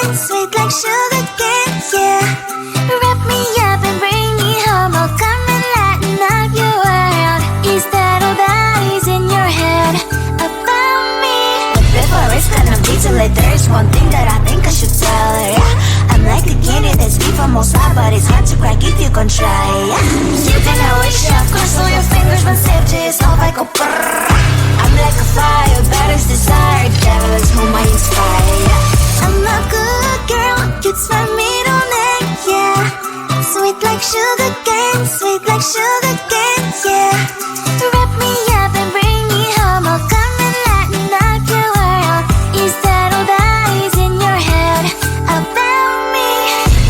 cane, sweet like sugar cane, yeah. Wrap me up and bring me home, I'll come and lighten up your world. Is that all that is in your head about me? But before it's gonna be too late, there's one thing that I think I should tell her, yeah. I'm like a candy that's deep from outside, but it's hard to crack if you can try, yeah. You can always shove, cross all your fingers when safety is off, I go brrrr. I'm like a fire, battles desire, devil is whom I inspire, yeah. I'm a good girl, it's my middle name, yeah. Sweet like sugar cane, sweet like sugar cane, yeah. Wrap me up and bring me home, I'll come and lighten up your world. Is that all that is in your head about me?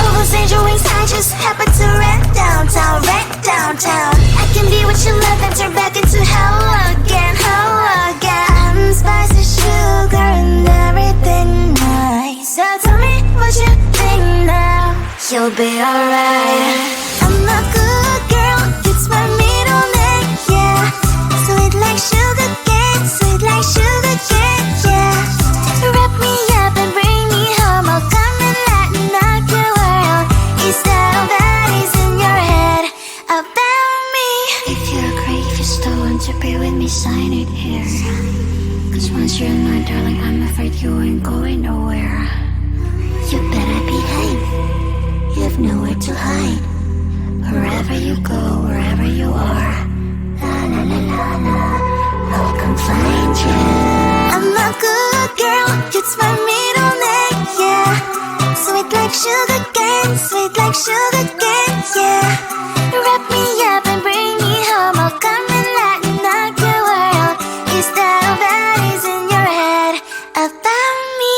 Overstage your wings, I just happen to rent downtown, rent downtown. I can be what you love and turn back into hell again, hell again. Spicy sugar and everything nice. So tell me what you think now. You'll be alright. I'm a good girl, it's my middle name, yeah. Sweet like sugar cane, sweet like sugar cane, yeah. Wrap me up and bring me home, I'll come and lighten up your world. Is that all that is in your head about me? If you're a creep, you still want to be with me, sign it here. Cause once you're mine, darling, I'm afraid you ain't going nowhere. You better behave, you have nowhere to hide. Wherever you go, wherever you are, la la la la la, I'll come find you. I'm a good girl, it's my middle name, yeah. Sweet like sugar cane, sweet like sugar cane, yeah. Wrap me up and bring me home, I'll come and lighten up your world. Is that all that is in your head about me?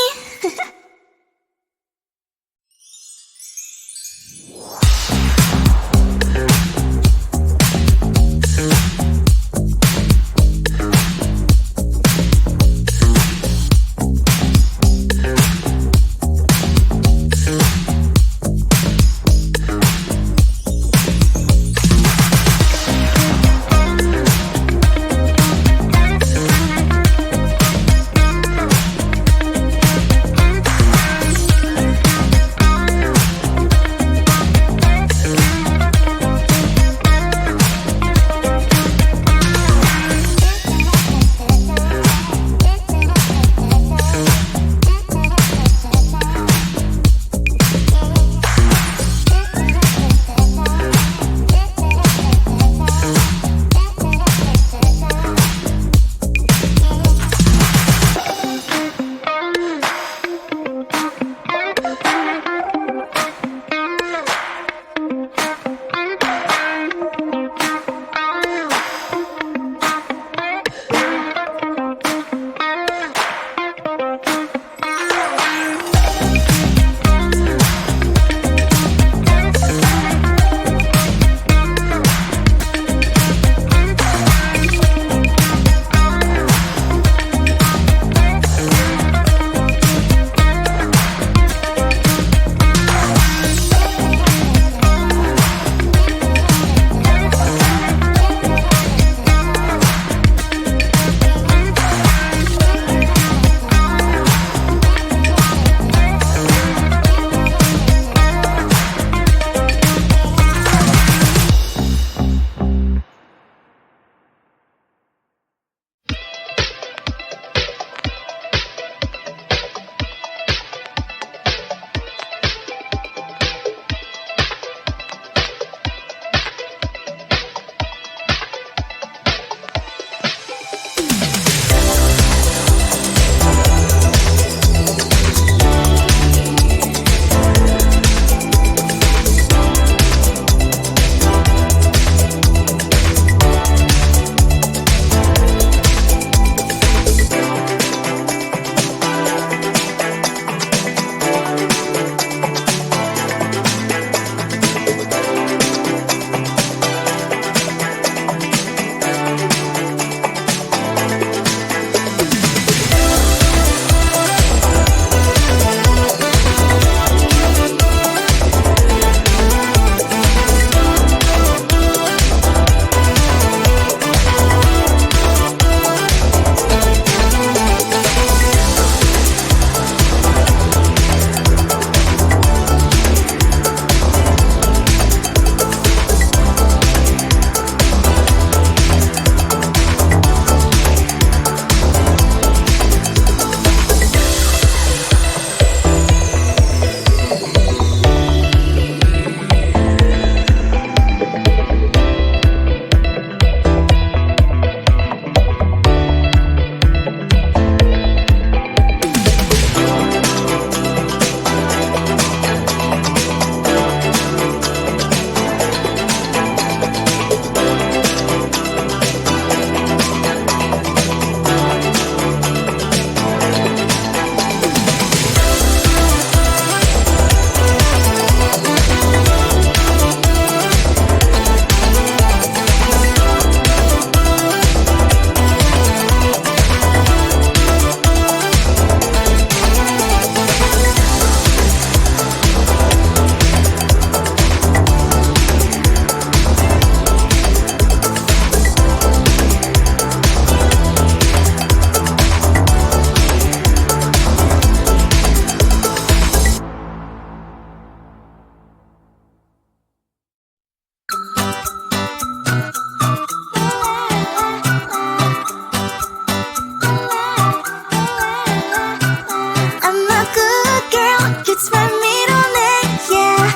It's my middle name, yeah.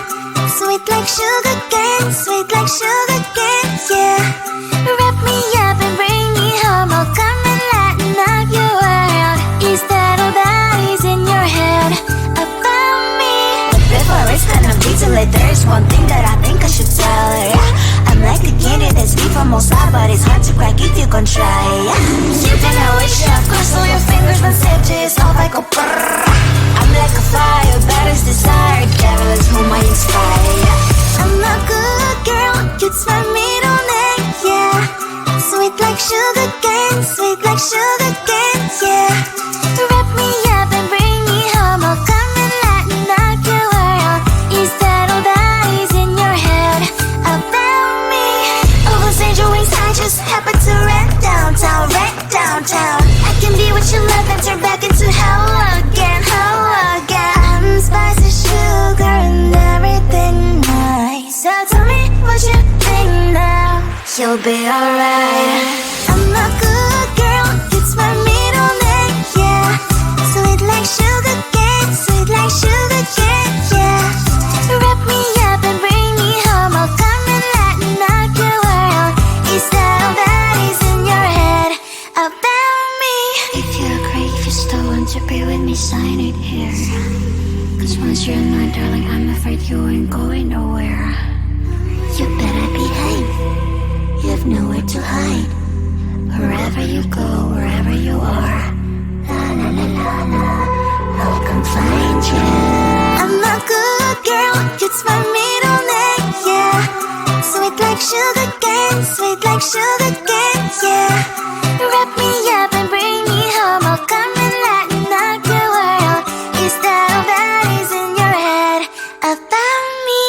Sweet like sugar cane, sweet like sugar cane, yeah. Wrap me up and bring me home. I'll come and lighten up your world. Is that all that is in your head about me? But before it's gonna be too late, there's one thing that I think I should tell her, yeah. I'm like a candy that's sweet from outside, but it's hard to crack if you can try, yeah. You can always shove, cross all your fingers, then save just off like a brrrr. I'm like a fire, batters desire, devil is whom I inspire, yeah. I'm a good girl, it's my middle name, yeah. Sweet like sugar cane, sweet like sugar cane, yeah. Wrap me up and bring me home. I'll come and lighten up your world. Is that all that is in your head about me? Overstand your wings, I just happen to rent downtown, I can be what you love and turn back into hell again, I'm spicy sugar and everything nice. So tell me what you think now. you'll be alright. I'm a good girl, it's my middle name, yeah. Sweet like sugar cane, sweet like sugar cane, yeah. Wrap me up and bring me home. I'll come and lighten up your world. Is that all that is in your head about me? If you agree, if you still want to be with me, sign it here. Cause once you're mine, darling, I'm afraid you ain't going nowhere. You better behave, you have nowhere to hide. Wherever you go, wherever you are, La la la la la, I'll come find you. I'm a good girl, it's my middle name, yeah. Sweet like sugar cane, sweet like sugar cane, yeah. Wrap me up and bring me home. I'll come and lighten up your world. Is that all that is in your head about me?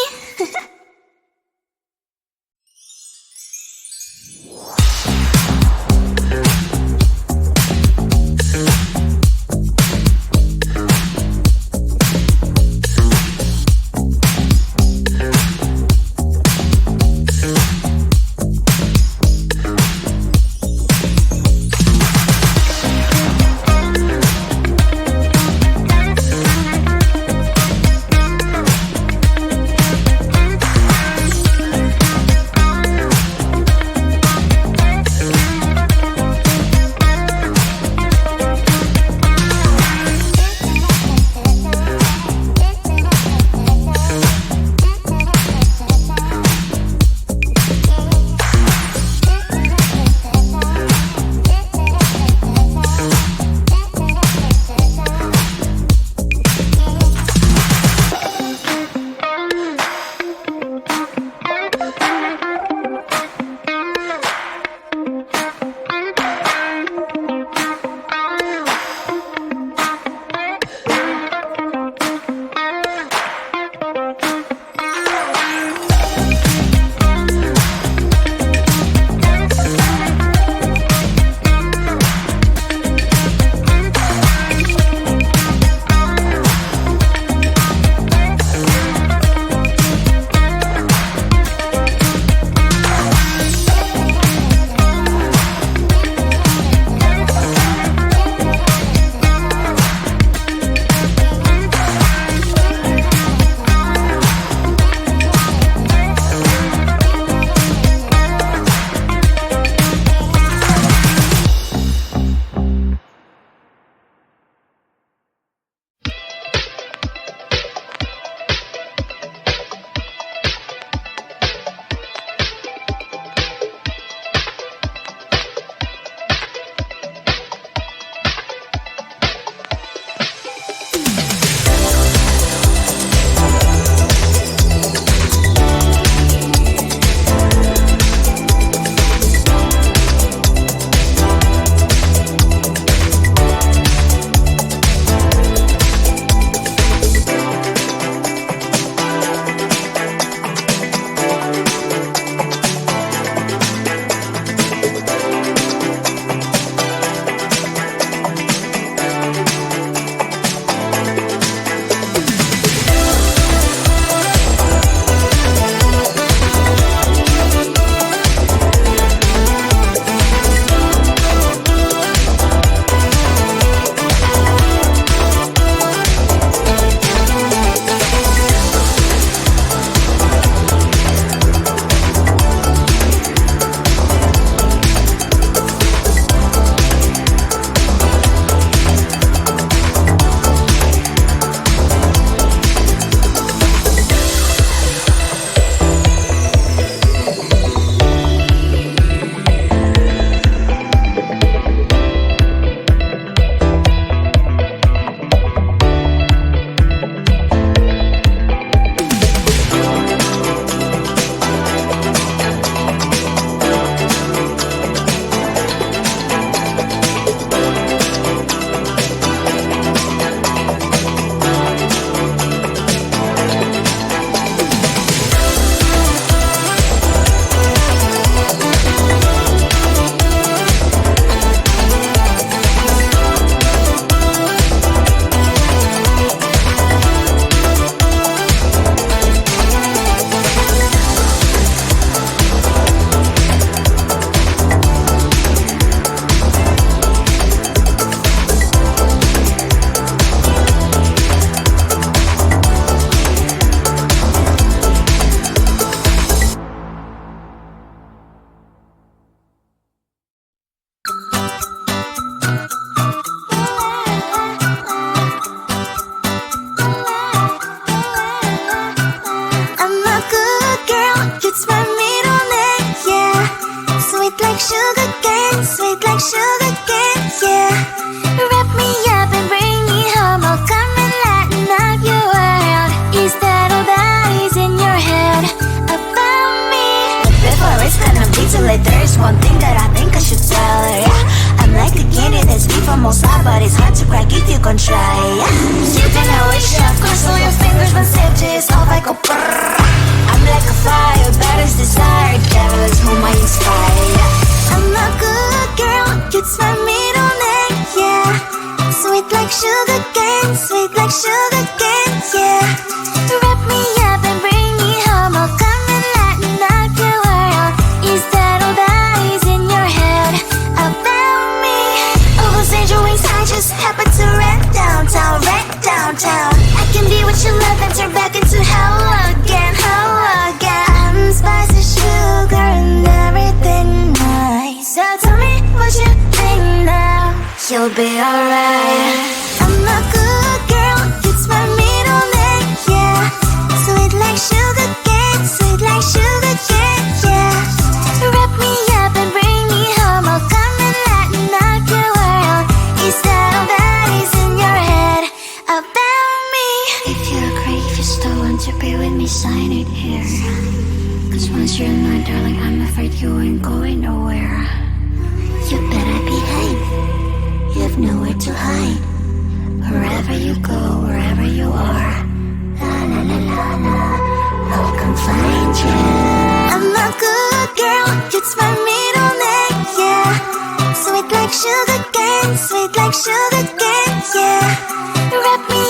sugar cane, sweet like sugar cane, yeah. Wrap me up and bring me home, I'll come and lighten up your world. Is that all that is in your head about me? But before it's gonna be too late, there's one thing that I think I should tell her, yeah. I'm like a candy that's sweet from all sides, but it's hard to crack if you gon' try, yeah. You can always shove, cross all your fingers when safety is off, I go brrrr. I'm like a fire, battles desire, devil is whom I inspire, yeah. I'm a good girl, it's my middle name, yeah. Sweet like sugar cane, sweet like sugar cane, yeah. Wrap me up and bring me home, I'll come and lighten up your world. Is that all that is in your head about me? Those angel wings, I just happen to rent downtown, I can be what you love and turn back into hell again, I'm spicy sugar and everything nice. So tell me what you think now, you'll be alright. I'm a good girl, it's my middle name, yeah. Sweet like sugar cane, sweet like sugar cane, yeah. Wrap me up and bring me home, I'll come and lighten up your world. Is that all that is in your head about me? If you're great, if you still want to be with me, sign it here. Cause once you're mine, darling, I'm afraid you ain't going nowhere. You better behave, you have nowhere to hide. Wherever you go, wherever you are, La la la la la, I'll come find you. I'm a good girl, it's my middle name, yeah. Sweet like sugar cane, sweet like sugar cane, yeah. Wrap me